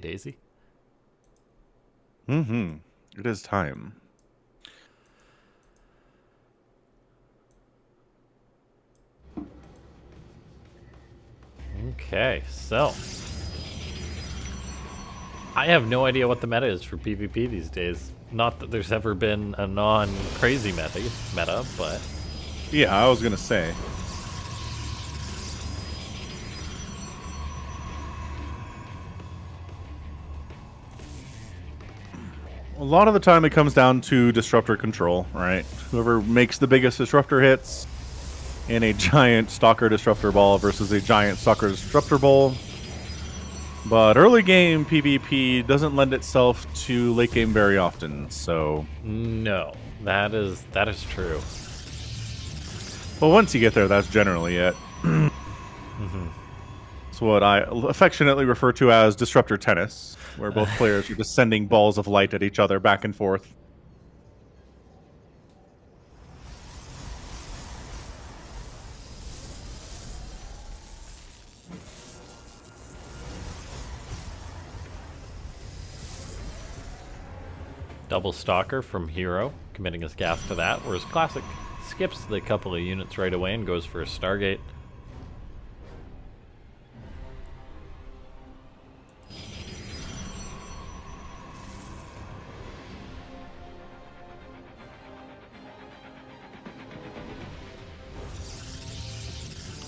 Daisy. Mm-hmm. It is time. Okay, so I have no idea what the meta is for PvP these days. Not that there's ever been a non-crazy meta, but Yeah, I was gonna say. A lot of the time it comes down to disruptor control, right? Whoever makes the biggest disruptor hits in a giant stalker disruptor ball versus a giant stalker disruptor ball. But early game PvP doesn't lend itself to late game very often, so no, that is true. but once you get there, that's generally it. It's what I affectionately refer to as disruptor tennis, where both players are just sending balls of light at each other back and forth. Double Stalker from herO, committing his gas to that, whereas Classic skips the couple of units right away and goes for a Stargate.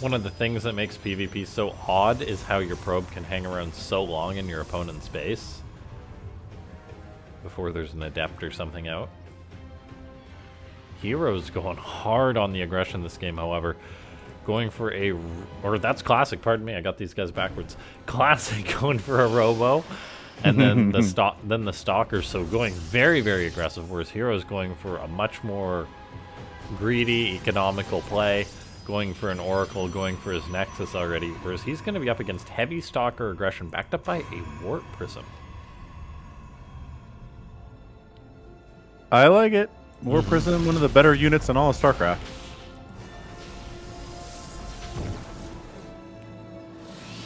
One of the things that makes PvP so odd is how your probe can hang around so long in your opponent's base before there's an adept or something out. herO's going hard on the aggression this game, however. Going for or that's Classic, pardon me, I got these guys backwards. Classic going for a robo, and then the Stalker, so going very, very aggressive, whereas herO's going for a much more greedy, economical play. Going for an Oracle, going for his Nexus already, whereas he's going to be up against heavy Stalker aggression, backed up by a Warp Prism. I like it. Warp Prism, one of the better units in all of Starcraft.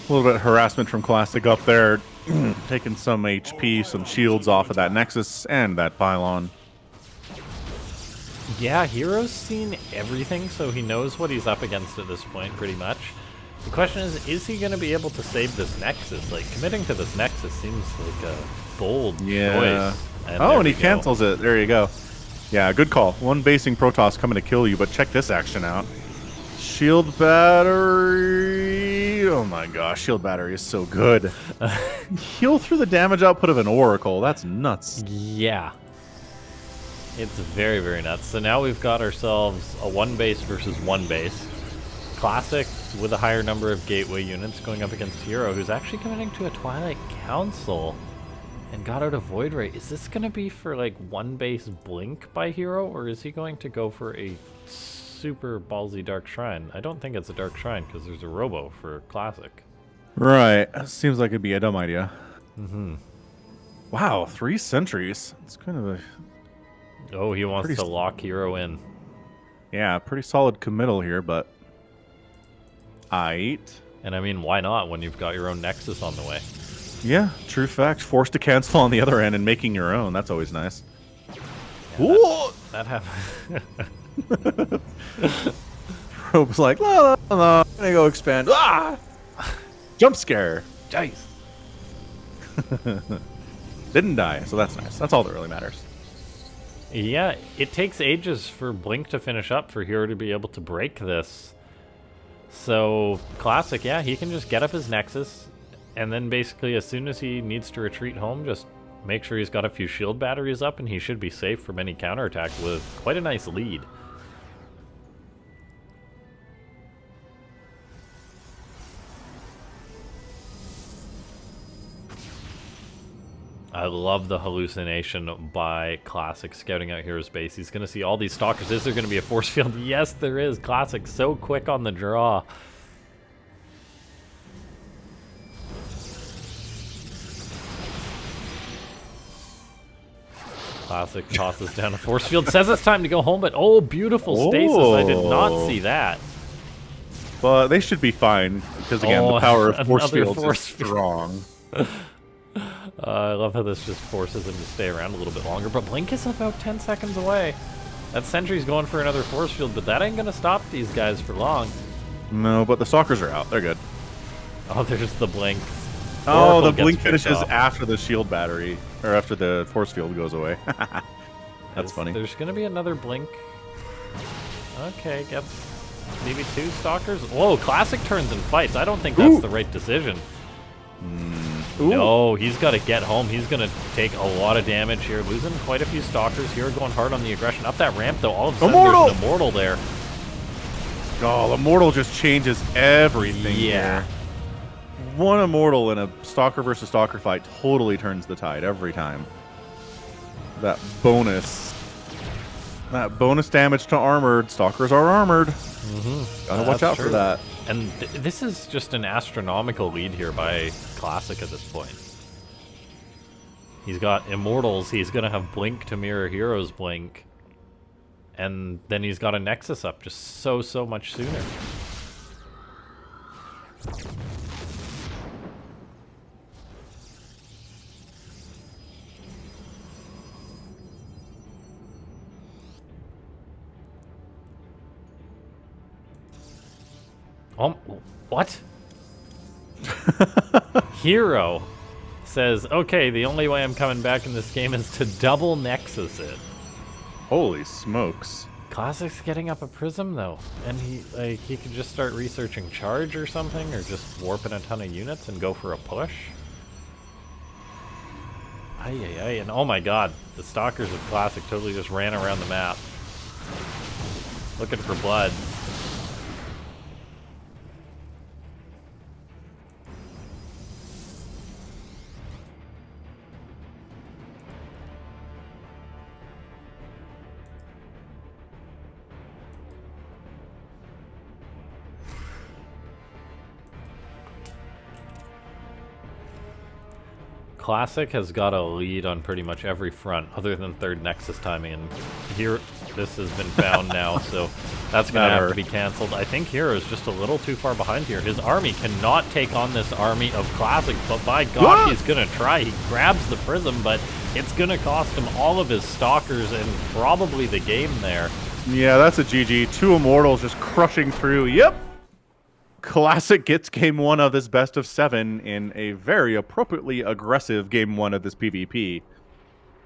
A little bit of harassment from Classic up there, taking some HP, some shields off of that Nexus and that Pylon. Yeah, herO's seen everything, so he knows what he's up against at this point, pretty much. The question is he going to be able to save this Nexus? Like, committing to this Nexus seems like a bold choice. And he cancels it. There you go. Yeah, good call. One basing Protoss coming to kill you, but check this action out. Shield Battery. Oh my gosh, Shield Battery is so good. Heal through the damage output of an Oracle. That's nuts. Yeah. It's very, very nuts. So now we've got ourselves a one base versus one base. Classic with a higher number of gateway units going up against herO, who's actually committing to a Twilight Council and got out a Void Ray. Is this going to be for like one base blink by herO, or is he going to go for a super ballsy Dark Shrine? I don't think it's a Dark Shrine because there's a Robo for Classic. Right. Seems like it'd be a dumb idea. Mm-hmm. Wow, 3 sentries. It's kind of a... Oh, he wants to lock herO in. Yeah, pretty solid committal here, but... And I mean, why not when you've got your own Nexus on the way? Yeah, true fact. Forced to cancel on the other end and making your own. That's always nice. Yeah, that happened. Probe's like, la, la, la, I'm gonna go expand. Ah! Jump scare. Dice. Didn't die, so that's nice. That's all that really matters. Yeah, it takes ages for Blink to finish up for herO to be able to break this. So, Classic, yeah, he can just get up his Nexus, and then basically as soon as he needs to retreat home, just make sure he's got a few shield batteries up, and he should be safe from any counterattack with quite a nice lead. I love the hallucination by Classic scouting out herO's base. He's going to see all these Stalkers. Is there going to be a force field? Yes, there is. Classic so quick on the draw. Classic tosses down a force field. Says it's time to go home, but oh, beautiful stasis. I did not see that. But they should be fine, because again, the power of force fields is strong. I love how this just forces him to stay around a little bit longer, but Blink is about 10 seconds away. That sentry's going for another force field, but that ain't gonna stop these guys for long. No, but the stalkers are out. They're good. Oh, there's the Blink. Oh, Oracle the blink gets picked finishes off. after the shield battery, or after the force field goes away. That's funny. There's gonna be another Blink. Okay, gets maybe 2 stalkers. Whoa, Classic turns and fights. I don't think that's the right decision. No, he's got to get home. He's going to take a lot of damage here, losing quite a few stalkers here, going hard on the aggression. Up that ramp, though, all of a sudden there's an Immortal there. Oh, the Immortal just changes everything. Yeah. Here. One Immortal in a Stalker versus Stalker fight totally turns the tide every time. That bonus damage to armored. Stalkers are armored. Gotta watch out for that. And this is just an astronomical lead here by Classic at this point. He's got Immortals. He's going to have Blink to mirror herO's Blink. And then he's got a Nexus up just so much sooner. What? herO says, okay, the only way I'm coming back in this game is to double Nexus it. Holy smokes. Classic's getting up a Prism, though. And he could just start researching Charge or something, or just warping a ton of units and go for a push. Ay, and oh my god, the Stalkers of Classic totally just ran around the map. Looking for blood. Classic has got a lead on pretty much every front, other than third Nexus timing, and here this has been found now, so that's going to have to be cancelled. I think herO is just a little too far behind here. His army cannot take on this army of Classic, but by God, he's going to try. He grabs the Prism, but it's going to cost him all of his Stalkers and probably the game there. Yeah, that's a GG. 2 Immortals just crushing through. Yep. Classic gets game 1 of this best of 7 in a very appropriately aggressive game 1 of this PvP.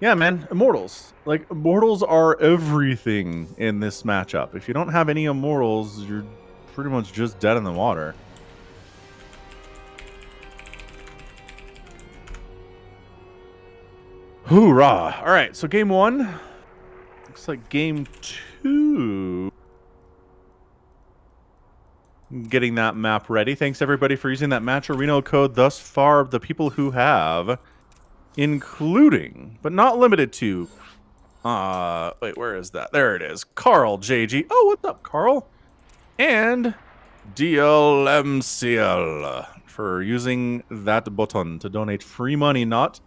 Yeah, man, Immortals. Like, Immortals are everything in this matchup. If you don't have any Immortals, you're pretty much just dead in the water. Hoorah! All right, so game 1. Looks like game 2. Getting that map ready. Thanks everybody for using that Matcherino code thus far. The people who have, including but not limited to, wait, where is that? There it is. Carl JG. Oh, what's up, Carl? And DLMCL for using that button to donate free money, not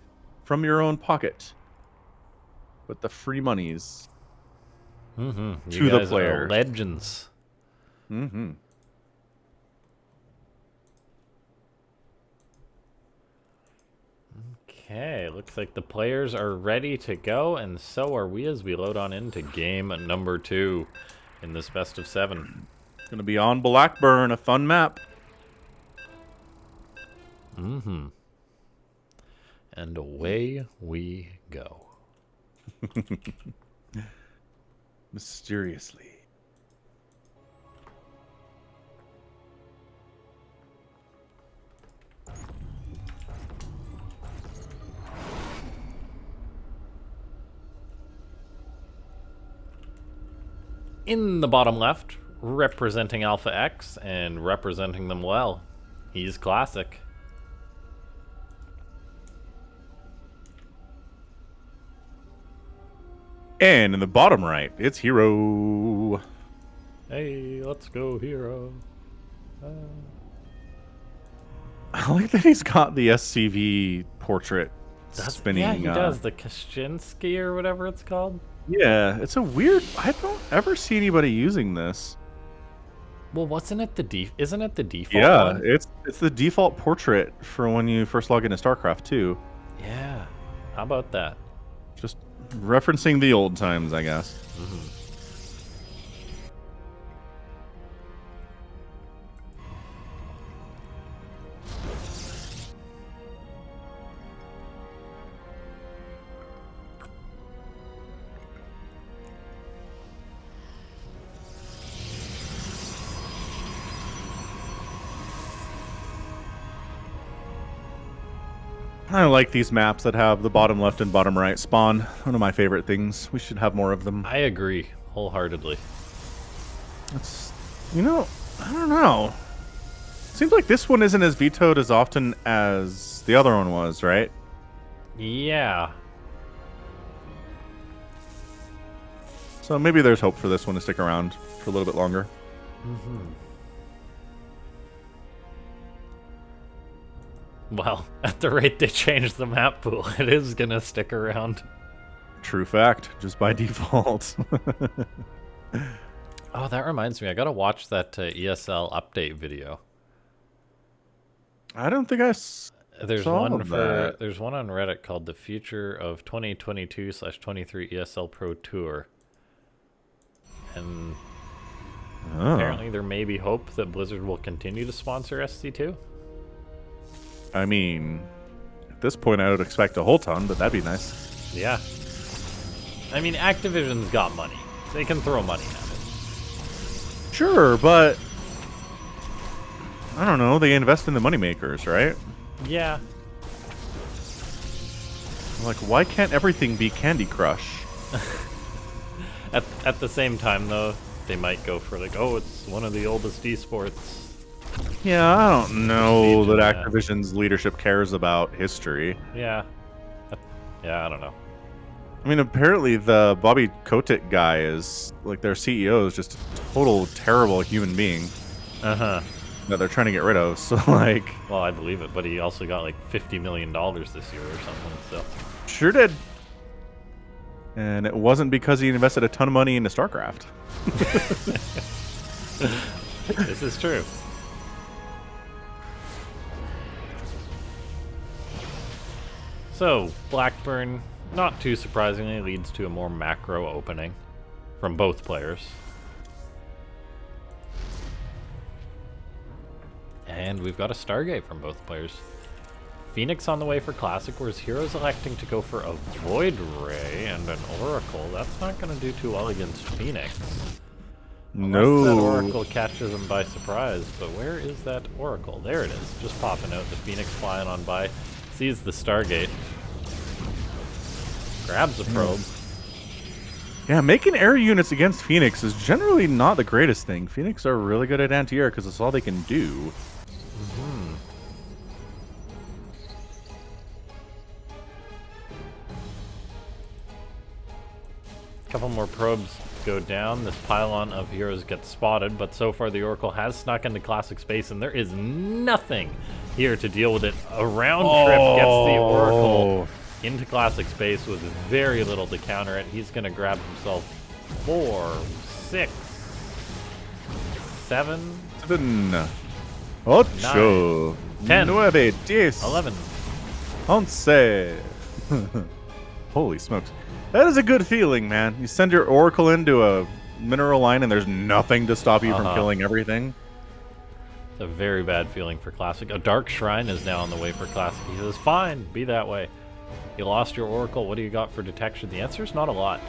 from your own pocket, but the free monies to the player. Legends. Okay, looks like the players are ready to go, and so are we as we load on into game number 2 in this best of 7. It's going to be on Blackburn, a fun map. And away we go. Mysteriously. In the bottom left, representing Alpha X and representing them well, he's Classic. And in the bottom right, it's herO. Hey, let's go, herO. I like that he's got the SCV portrait spinning. Yeah, he does. The Kaczynski or whatever it's called. Yeah, it's a weird... I don't ever see anybody using this. Well, isn't it the default Yeah, one? it's the default portrait for when you first log into StarCraft 2. Yeah. How about that? Just referencing the old times, I guess. I like these maps that have the bottom left and bottom right spawn. One of my favorite things. We should have more of them. I agree wholeheartedly. It's, you know, I don't know. Seems like this one isn't as vetoed as often as the other one was, right? Yeah. So maybe there's hope for this one to stick around for a little bit longer. Well, at the rate they change the map pool, it is gonna stick around. True fact, just by default. Oh, that reminds me, I gotta watch that ESL update video. I don't think I There's saw one that. there's one on Reddit called "The Future of 2022/23 ESL Pro Tour," and apparently there may be hope that Blizzard will continue to sponsor SC2. I mean, at this point, I would expect a whole ton, but that'd be nice. Yeah. I mean, Activision's got money. They can throw money at it. Sure, but I don't know. They invest in the moneymakers, right? Yeah. Like, why can't everything be Candy Crush? At the same time, though, they might go for like, oh, it's one of the oldest esports. Yeah, I don't know that Yeah. Activision's leadership cares about history. Yeah. Yeah, I don't know. I mean, apparently the Bobby Kotick guy is, like, their CEO is just a total terrible human being Uh-huh. that they're trying to get rid of. So, like... Well, I believe it, but he also got like $50 million this year or something, so... Sure did. And it wasn't because he invested a ton of money into Starcraft. This is true. So, Blackburn, not too surprisingly, leads to a more macro opening from both players. And we've got a Stargate from both players. Phoenix on the way for Classic, whereas herO's electing to go for a Void Ray and an Oracle. That's not going to do too well against Phoenix. Unless that Oracle catches him by surprise. But where is that Oracle? There it is. Just popping out. The Phoenix flying on by. Sees the Stargate. Grabs a probe. Yeah, making air units against Phoenix is generally not the greatest thing. Phoenix are really good at anti-air because that's all they can do. Couple more probes go down. This pylon of heroes gets spotted, but so far the Oracle has snuck into Classic space, and there is nothing here to deal with it. A round trip gets the Oracle into Classic space with very little to counter it. He's going to grab himself 4, 6, 7, 8, 10, 9, 10, 11. 11. Holy smokes. That is a good feeling, man. You send your Oracle into a mineral line and there's nothing to stop you from killing everything. It's a very bad feeling for Classic. A Dark Shrine is now on the way for Classic. He says, fine, be that way. You lost your Oracle. What do you got for detection? The answer is not a lot.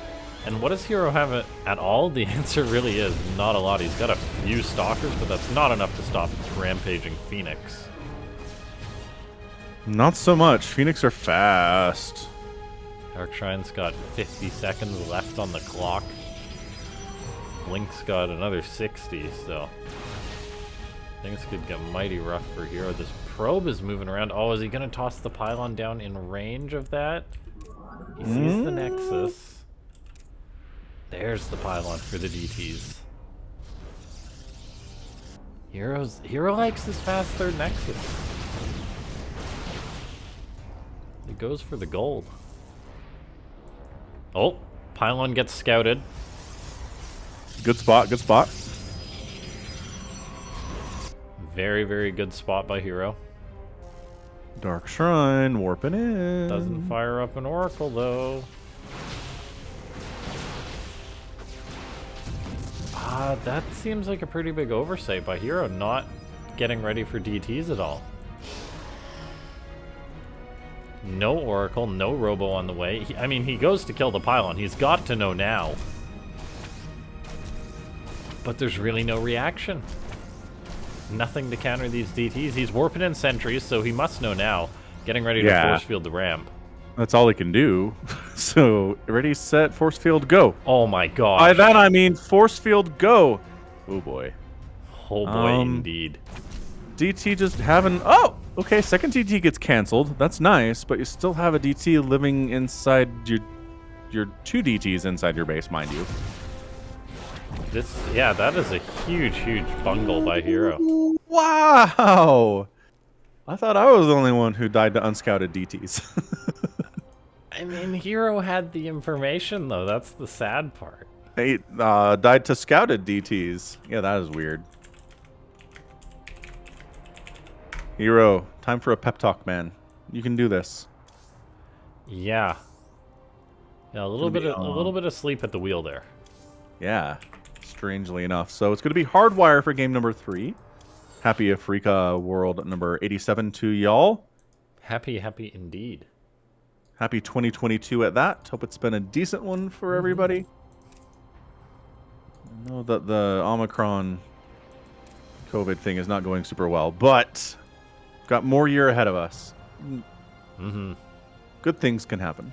And what does herO have at all? The answer really is not a lot. He's got a few Stalkers, but that's not enough to stop rampaging Phoenix. Not so much. Phoenix are fast. Dark Shrine's got 50 seconds left on the clock. Blink's got another 60, so things could get mighty rough for herO. This probe is moving around. Oh, is he going to toss the pylon down in range of that? He sees the Nexus. There's the pylon for the DTs. herO likes his fast third Nexus. He goes for the gold. Oh, pylon gets scouted. Good spot, good spot. Very, very good spot by herO. Dark Shrine, warping in. Doesn't fire up an Oracle, though. That seems like a pretty big oversight by herO, not getting ready for DTs at all. No Oracle, no Robo on the way. I mean, he goes to kill the pylon. He's got to know now. But there's really no reaction. Nothing to counter these DTs. He's warping in sentries, so he must know now. Getting ready to force field the ramp. That's all he can do. So, ready, set, force field, go. Oh my god. By that I mean force field, go. Oh boy. Oh boy, indeed. DT just having... Oh! Okay, second DT gets canceled. That's nice, but you still have a DT living inside your 2 DTs inside your base, mind you. Yeah, that is a huge, huge bungle by herO. Wow! I thought I was the only one who died to unscouted DTs. I mean, herO had the information, though. That's the sad part. He died to scouted DTs. Yeah, that is weird. herO, time for a pep talk, man. You can do this. Yeah. Yeah, a little bit of sleep at the wheel there. Yeah, strangely enough. So it's going to be Hardwire for game number 3. Happy Africa World number 87 to y'all. Happy indeed. Happy 2022 at that. Hope it's been a decent one for everybody. I know that the Omicron COVID thing is not going super well, but got more year ahead of us. Good things can happen.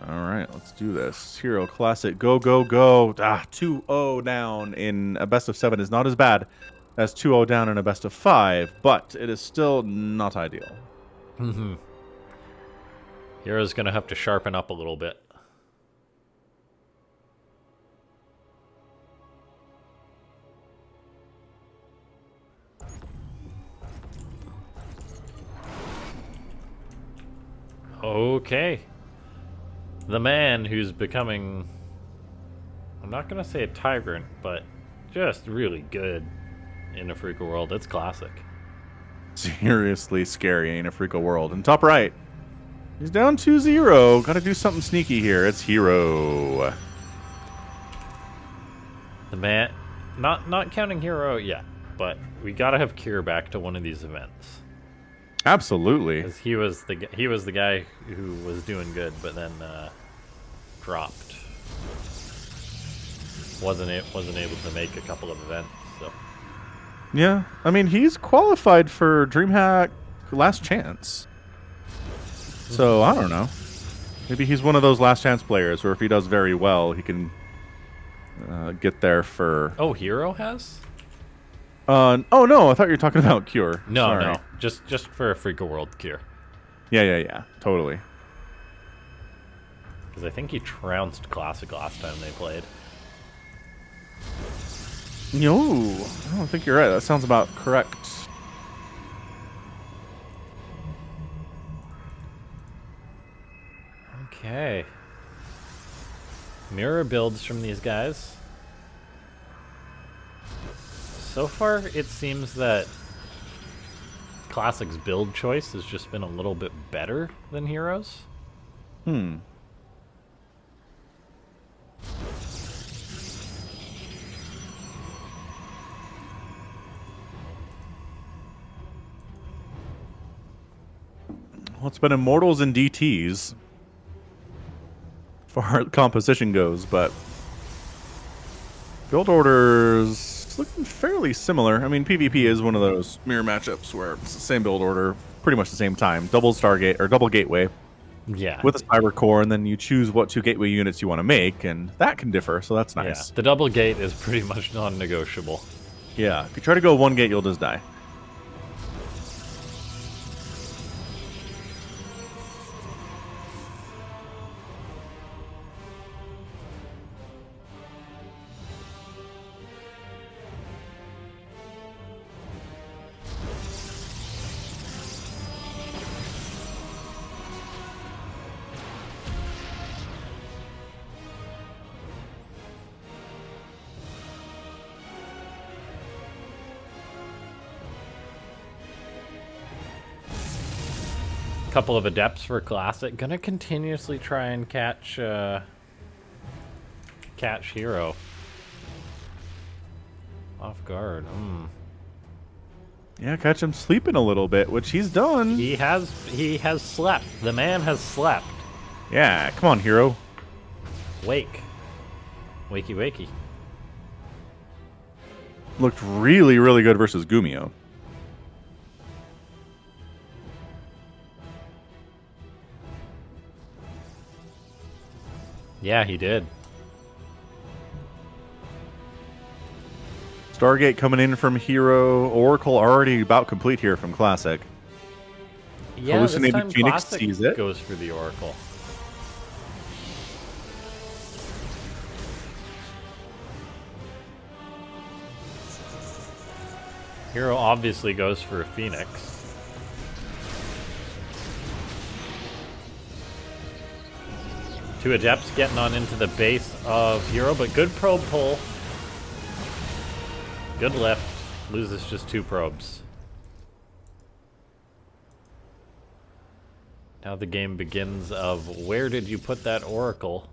All right, let's do this. herO Classic, go, go, go. 2-0 down in a best of 7 is not as bad as 2-0 down in a best of 5, but it is still not ideal. herO's going to have to sharpen up a little bit. Okay. The man who's becoming, I'm not going to say a tyrant, but just really good in Africa World. It's classic. Seriously scary in Africa World. And top right, he's down 2-0. Got to do something sneaky here. It's herO. The man, not counting herO yet, but we got to have Cure back to one of these events. Absolutely. Because he was the guy who was doing good, but then dropped. Wasn't able to make a couple of events. So yeah, I mean he's qualified for DreamHack Last Chance. So I don't know. Maybe he's one of those Last Chance players, or if he does very well, he can get there for. Oh, herO has. Oh no, I thought you were talking about Cure. No, Sorry. no, just for Africa World Cure. Yeah, totally. Because I think he trounced Classic last time they played. No, I don't think you're right. That sounds about correct. Okay. Mirror builds from these guys. So far, it seems that Classic's build choice has just been a little bit better than herO's. Well, it's been Immortals and DTs as far as composition goes, but build orders looking fairly similar. I mean, PvP is one of those mirror matchups where it's the same build order, pretty much the same time. Double Stargate or double Gateway. Yeah. With a Cyber Core, and then you choose what 2 Gateway units you want to make, and that can differ, so that's nice. Yeah. The double gate is pretty much non-negotiable. Yeah, if you try to go 1 gate, you'll just die. Couple of adepts for classic. Gonna continuously try and catch herO off guard. Yeah, catch him sleeping a little bit, which he's done. He has slept. The man has slept. Yeah, come on, herO. Wake. Wakey wakey. Looked really, really good versus Gumio. Yeah, he did. Stargate coming in from herO. Oracle already about complete here from Classic. Yeah, this Hallucinated time Phoenix Classic sees it. goes for the Oracle. herO obviously goes for a Phoenix. Two Adepts getting on into the base of herO, but good probe pull. Good lift. Loses just 2 probes. Now the game begins of where did you put that Oracle?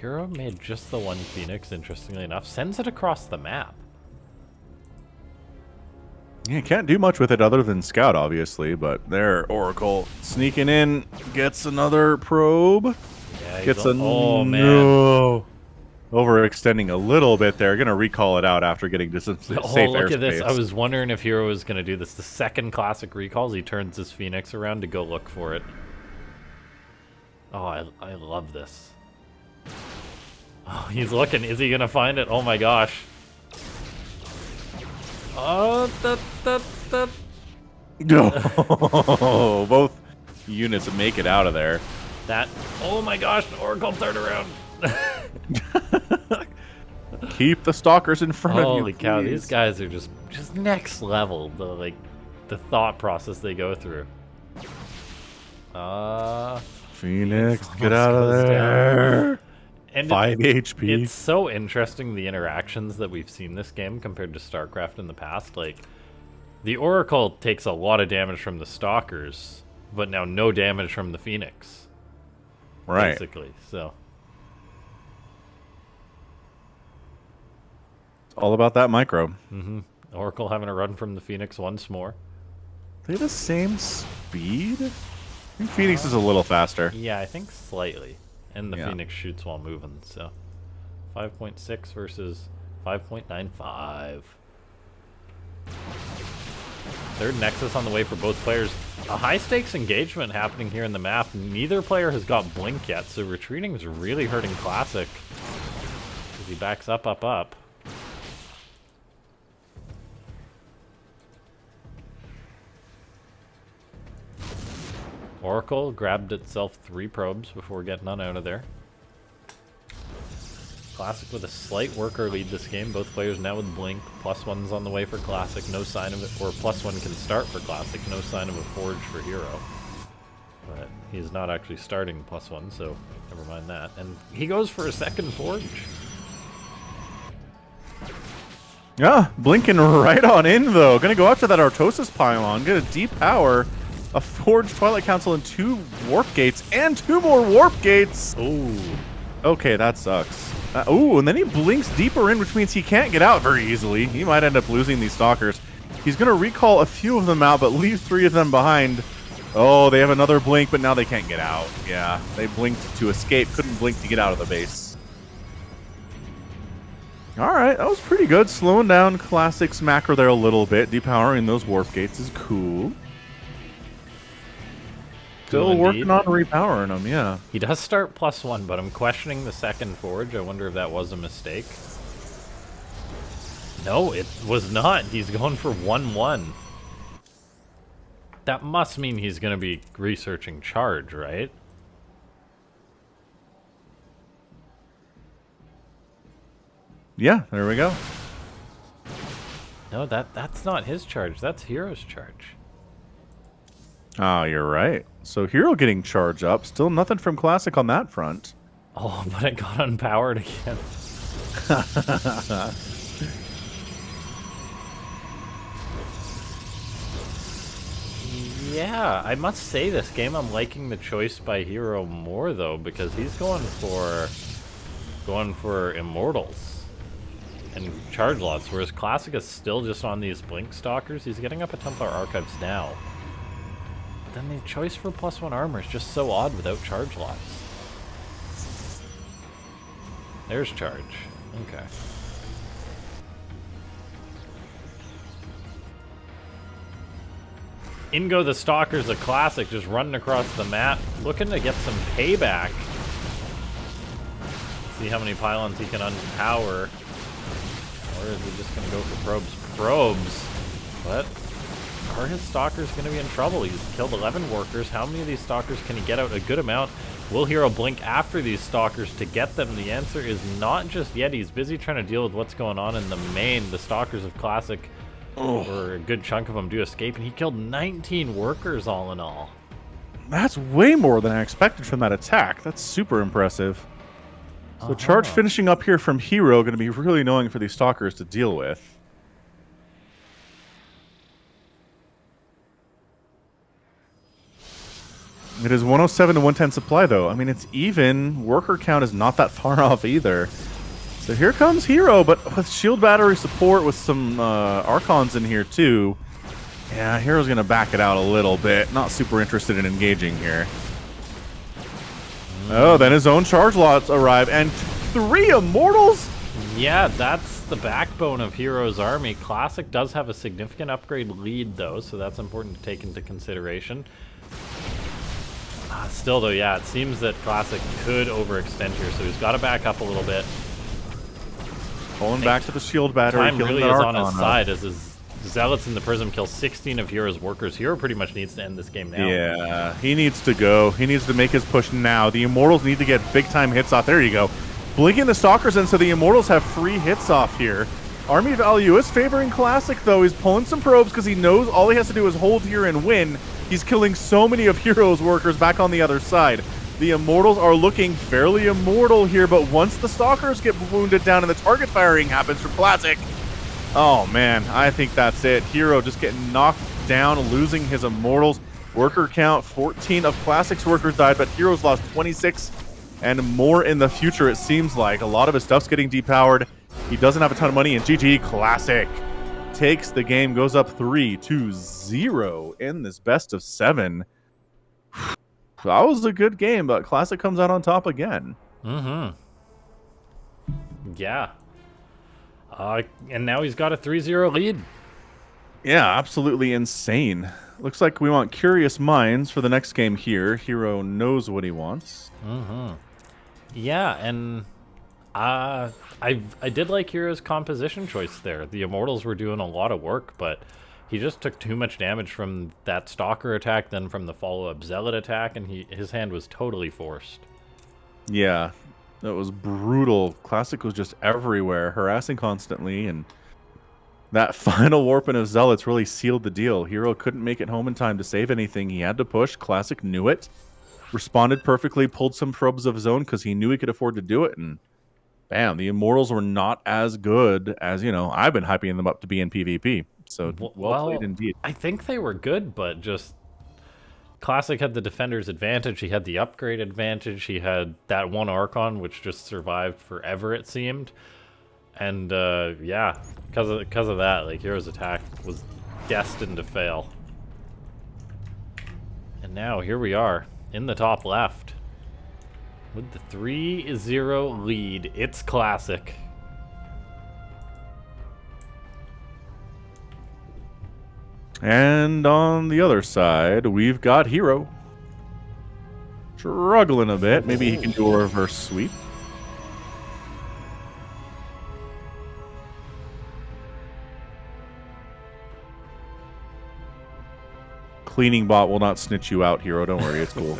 herO made just the one Phoenix, interestingly enough. Sends it across the map. Yeah, can't do much with it other than scout, obviously, but there, Oracle sneaking in, gets another probe. Yeah, Gets a oh man. no. Overextending a little bit there. Gonna recall it out after getting to some safe Oh, look at this. airspace. I was wondering if herO was going to do this. The second classic recalls, he turns his Phoenix around to go look for it. Oh, I love this. Oh, he's looking. Is he going to find it? Oh my gosh. Oh, No. Both units make it out of there. that. Oh my gosh, Oracle turn around. Keep the stalkers in front of you. Holy cow, please. these guys are just next level. The thought process they go through. Phoenix, Phoenix get out of almost goes there. And 5 HP. It's so interesting, the interactions that we've seen this game compared to Starcraft in the past. Like, the Oracle takes a lot of damage from the Stalkers, but now no damage from the Phoenix. Right. Basically, so. It's all about that micro. Oracle having a run from the Phoenix once more. They the same speed? I think Phoenix is a little faster. Yeah, I think slightly. And the Yeah. Phoenix shoots while moving, so. 5.6 versus 5.95. Third Nexus on the way for both players. A high-stakes engagement happening here in the map. Neither player has got Blink yet, so retreating is really hurting Classic. As he backs up, up, up. Oracle grabbed itself 3 probes before getting on out of there. Classic with a slight worker lead this game. Both players now with Blink. +1's on the way for Classic. No sign of it. Or +1 can start for Classic. No sign of a Forge for herO. But he's not actually starting +1, so never mind that. And he goes for a second Forge. Yeah, blinking right on in, though. Gonna go after that Artosis pylon. Get a deep power. A Forged Twilight Council and 2 Warp Gates. And 2 more Warp Gates! Ooh. Okay, that sucks. Ooh, and then he blinks deeper in, which means he can't get out very easily. He might end up losing these Stalkers. He's going to recall a few of them out, but leave 3 of them behind. Oh, they have another blink, but now they can't get out. Yeah, they blinked to escape, couldn't blink to get out of the base. All right, that was pretty good. Slowing down Classic's macro there a little bit. Depowering those Warp Gates is cool. Still working on repowering them, yeah. He does start +1, but I'm questioning the second Forge. I wonder if that was a mistake. No, it was not. He's going for 1-1. That must mean he's going to be researching charge, right? Yeah, there we go. No, that's not his charge. That's herO's charge. Oh, you're right. So herO getting charge up. Still nothing from Classic on that front. Oh, but it got unpowered again. Yeah, I must say this game I'm liking the choice by herO more though, because he's going for immortals and charge lots, whereas Classic is still just on these blink stalkers. He's getting up a Templar Archives now. But then the choice for +1 armor is just so odd without charge lots. There's charge. Okay. In go the Stalkers of Classic, just running across the map, looking to get some payback. See how many pylons he can unpower. Or is he just gonna go for probes? Probes? What? Are his Stalkers gonna be in trouble? He's killed 11 workers. How many of these Stalkers can he get out? A good amount. Will herO blink after these Stalkers to get them? The answer is not just yet. He's busy trying to deal with what's going on in the main. The Stalkers of Classic, or a good chunk of them, do escape, and he killed 19 workers all in all. That's way more than I expected from that attack. That's super impressive. So charge finishing up here from herO, going to be really annoying for these Stalkers to deal with. It is 107 to 110 supply, though. I mean, it's even. Worker count is not that far off either. So here comes herO, but with shield battery support with some Archons in here, too. Yeah, herO's going to back it out a little bit. Not super interested in engaging here. Oh, then his own charge lots arrive, and 3 Immortals? Yeah, that's the backbone of herO's army. Classic does have a significant upgrade lead, though, so that's important to take into consideration. Still, though, yeah, it seems that Classic could overextend here, so he's got to back up a little bit. Pulling back to the shield battery. Time really is on his side as his Zealots in the Prism kill 16 of herO's workers. herO pretty much needs to end this game now. Yeah, he needs to go. He needs to make his push now. The Immortals need to get big-time hits off. There you go. Blinking the Stalkers in, so the Immortals have free hits off here. Army value is favoring Classic, though. He's pulling some probes because he knows all he has to do is hold here and win. He's killing so many of herO's workers back on the other side. The Immortals are looking fairly immortal here, but once the Stalkers get wounded down and the target firing happens from Classic, oh man, I think that's it. herO just getting knocked down, losing his Immortals. Worker count, 14 of Classic's workers died, but herO's lost 26 and more in the future, it seems like. A lot of his stuff's getting depowered. He doesn't have a ton of money, and GG Classic takes the game, goes up 3-0 in this best of 7. That was a good game, but Classic comes out on top again. Mm-hmm. Yeah. And now he's got a 3-0 lead. Yeah, absolutely insane. Looks like we want Curious Minds for the next game here. herO knows what he wants. Mm-hmm. Yeah, and I did like herO's composition choice there. The Immortals were doing a lot of work, but he just took too much damage from that Stalker attack, then from the follow-up Zealot attack, and his hand was totally forced. Yeah, that was brutal. Classic was just everywhere, harassing constantly, and that final warping of Zealots really sealed the deal. herO couldn't make it home in time to save anything. He had to push. Classic knew it. Responded perfectly, pulled some probes of his own because he knew he could afford to do it, and bam, the Immortals were not as good as, I've been hyping them up to be in PvP. So, well played indeed. I think they were good, but just Classic had the Defender's advantage. He had the upgrade advantage. He had that one Archon, which just survived forever, it seemed. And, yeah, because of that, like, herO's attack was destined to fail. And now, here we are, in the top left. With the 3-0 lead, it's Classic. And on the other side, we've got herO. Struggling a bit. Maybe he can do a reverse sweep. Cleaning bot will not snitch you out, herO. Don't worry, it's cool.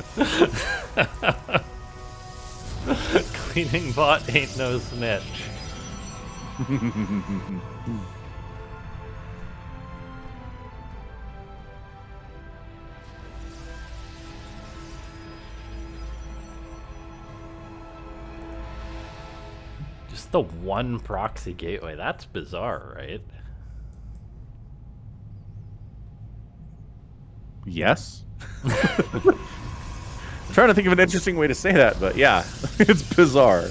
Cleaning bot ain't no snitch. Just the one proxy gateway. That's bizarre, right? Yes. I'm trying to think of an interesting way to say that, but yeah, it's bizarre.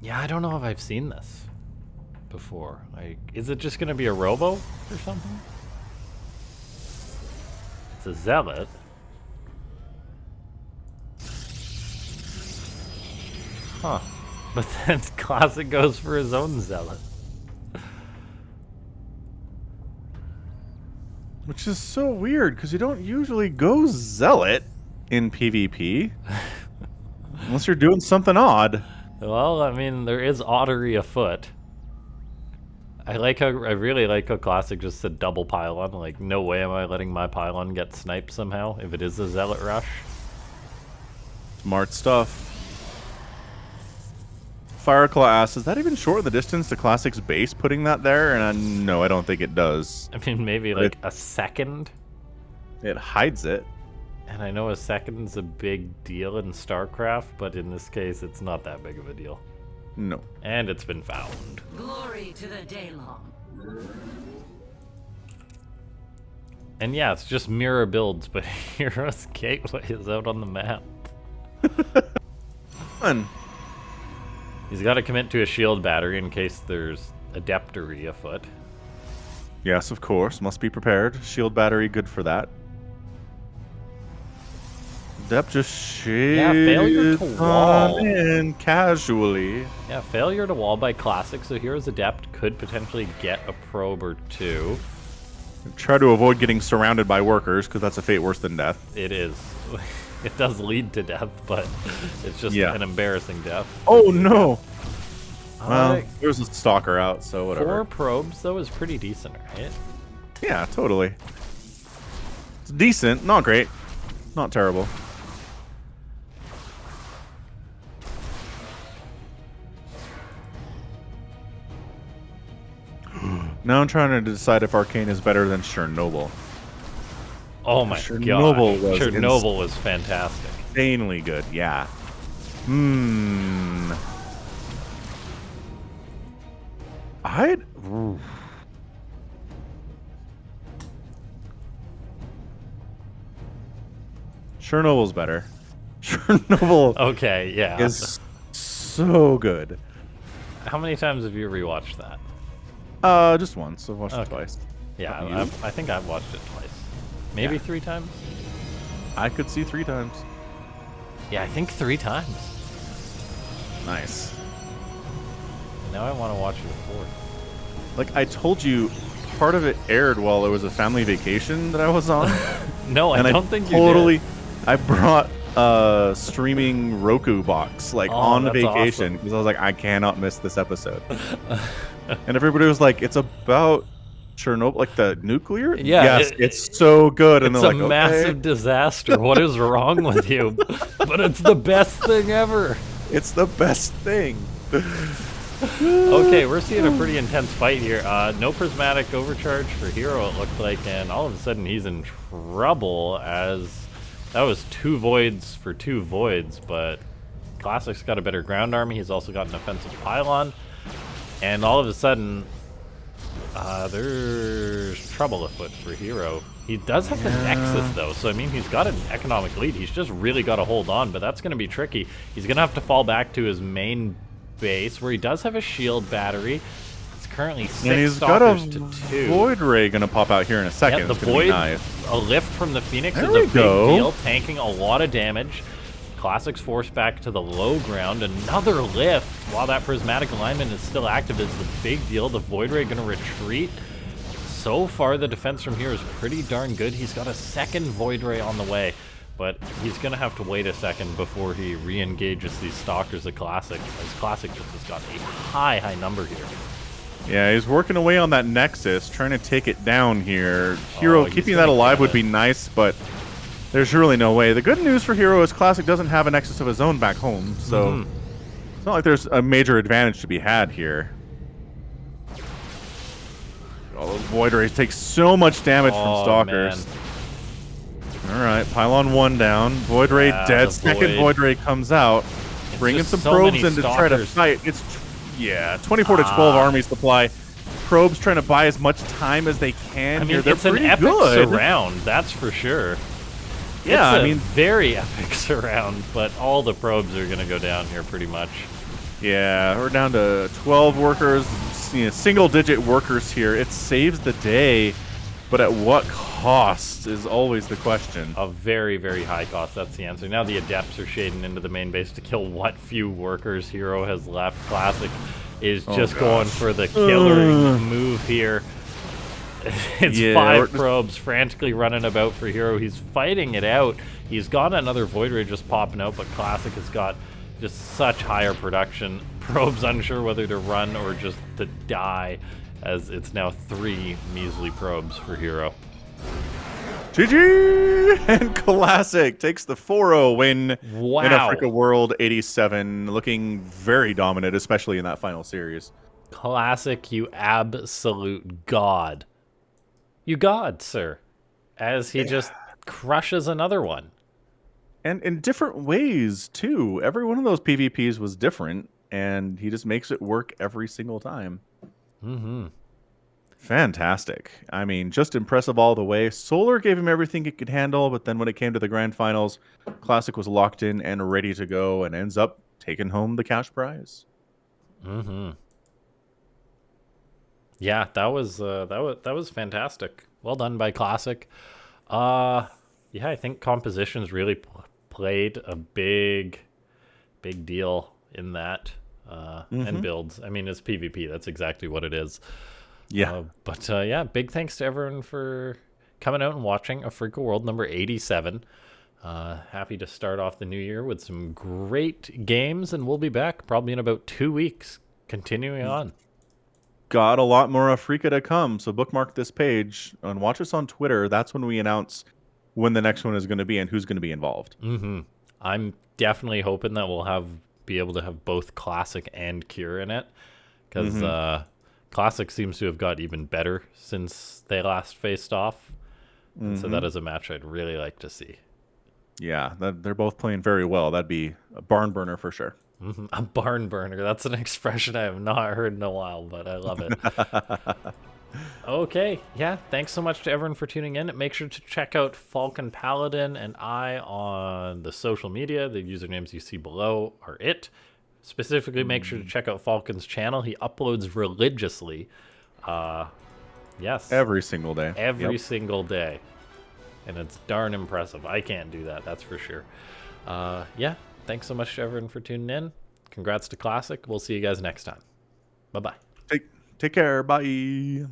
Yeah, I don't know if I've seen this before. Like, is it just gonna be a robo or something? It's a zealot. Huh. But then Classic goes for his own zealot. Which is so weird, because you don't usually go zealot in PvP. Unless you're doing something odd. Well, I mean, there is ottery afoot. I really like how Classic just said double pylon. Like, no way am I letting my pylon get sniped somehow if it is a zealot rush. Smart stuff. Fireclaw asks, does that even shorten the distance to Classic's base putting that there? And no, I don't think it does. I mean, maybe like a second. It hides it. And I know a second's a big deal in Starcraft, but in this case, it's not that big of a deal. No. And it's been found. Glory to the Daylong. And yeah, it's just mirror builds, but hero's gateway is out on the map. Fun. He's got to commit to a shield battery in case there's adeptery afoot. Yes, of course. Must be prepared. Shield battery, good for that. Adept just failure to wall. in casually. Yeah, failure to wall by Classic, so hero's adept could potentially get a probe or two. Try to avoid getting surrounded by workers, because that's a fate worse than death. It is. It does lead to death, but it's just an embarrassing death. Oh no! Well, there's a stalker out, so whatever. 4 probes, though, is pretty decent, right? Yeah, totally. It's decent, not great, not terrible. Now I'm trying to decide if Arcane is better than Chernobyl. Oh my Chernobyl god. was Chernobyl was fantastic. Insanely good, yeah. I'd... Ooh. Chernobyl's better. Chernobyl Okay, yeah. is so good. How many times have you rewatched that? Just once. I've watched it twice. Yeah, I think I've watched it twice. Maybe 3 times? I could see 3 times. Yeah, I think 3 times. Nice. Now I want to watch it a 4th. Like I told you, part of it aired while there was a family vacation that I was on. No, I don't think you totally, did. I brought a streaming Roku box on vacation because I was like, I cannot miss this episode. And everybody was like, it's about Chernobyl, like the nuclear? Yeah, yes, it's so good. And it's they're a like, okay. massive disaster. What is wrong with you? But it's the best thing ever. It's the best thing. Okay, we're seeing a pretty intense fight here. No prismatic overcharge for herO, it looked like, and all of a sudden he's in trouble as that was 2 voids for 2 voids, but Classic's got a better ground army. He's also got an offensive pylon, and all of a sudden there's trouble afoot for herO. He does have the Nexus, though, so I mean, he's got an economic lead. He's just really got to hold on, but that's going to be tricky. He's going to have to fall back to his main base, where he does have a shield battery. It's currently 6 stalkers to 2. Void Ray going to pop out here in a second. Yeah, the it's gonna be Void, nice. a lift from the Phoenix There is we a big go. deal, tanking a lot of damage. Classic's forced back to the low ground. Another lift while that prismatic alignment is still active is the big deal. The Void Ray going to retreat. So far, the defense from here is pretty darn good. He's got a second Void Ray on the way, but he's going to have to wait a second before he re-engages these stalkers at Classic, as Classic just has got a high number here. Yeah, he's working away on that Nexus, trying to take it down here. herO, he's keeping gonna that alive get would it. be nice, but there's really no way. The good news for herO is Classic doesn't have a Nexus of his own back home, so it's not like there's a major advantage to be had here. All those Void Rays take so much damage from Stalkers. Alright, Pylon 1 down. Void Ray dead. Second Void Ray comes out. Bringing some probes in to try to fight. It's Yeah, 24 to 12 army supply. Probes trying to buy as much time as they can. I mean, here. They're it's an pretty epic good. surround, that's for sure. Yeah, it's I mean, very epic surround, but all the probes are going to go down here pretty much. yeah, we're down to 12 workers, single-digit workers here. It saves the day, but at what cost is always the question. A very, very high cost, that's the answer. Now the Adepts are shading into the main base to kill what few workers herO has left. Classic is just going for the killer move here. It's 5 probes frantically running about for herO. He's fighting it out. He's got another Void Ray just popping out, but Classic has got just such higher production. Probes unsure whether to run or just to die, as it's now 3 measly probes for herO. GG! And Classic takes the 4-0 win Wow. in Africa World 87, looking very dominant, especially in that final series. Classic, you absolute god. You god, sir. As he just crushes another one. And in different ways, too. Every one of those PvPs was different, and he just makes it work every single time. Mm-hmm. Fantastic. I mean, just impressive all the way. Solar gave him everything he could handle, but then when it came to the grand finals, Classic was locked in and ready to go, and ends up taking home the cash prize. Mm-hmm. Yeah, that was fantastic. Well done by Classic. Yeah, I think compositions really played a big deal in that. And builds. I mean, it's PvP. That's exactly what it is. Yeah. Yeah, big thanks to everyone for coming out and watching Africa World number 87. Happy to start off the new year with some great games, and we'll be back probably in about 2 weeks, continuing on. Got a lot more Africa to come, so bookmark this page and watch us on Twitter. That's when we announce when the next one is going to be and who's going to be involved. Mm-hmm. I'm definitely hoping that we'll be able to have both Classic and Cure in it, because Classic seems to have got even better since they last faced off. And so that is a match I'd really like to see. Yeah, they're both playing very well. That'd be a barn burner for sure. A barn burner. That's an expression I have not heard in a while, but I love it. Okay, yeah, thanks so much to everyone for tuning in. Make sure to check out Falcon Paladin and I on the social media. The usernames you see below are it. Specifically, make sure to check out Falcon's channel. He uploads religiously. Yes. Every single day. Every single day. And it's darn impressive. I can't do that, that's for sure. Yeah, thanks so much to everyone for tuning in. Congrats to Classic. We'll see you guys next time. Bye-bye. Take care. Bye.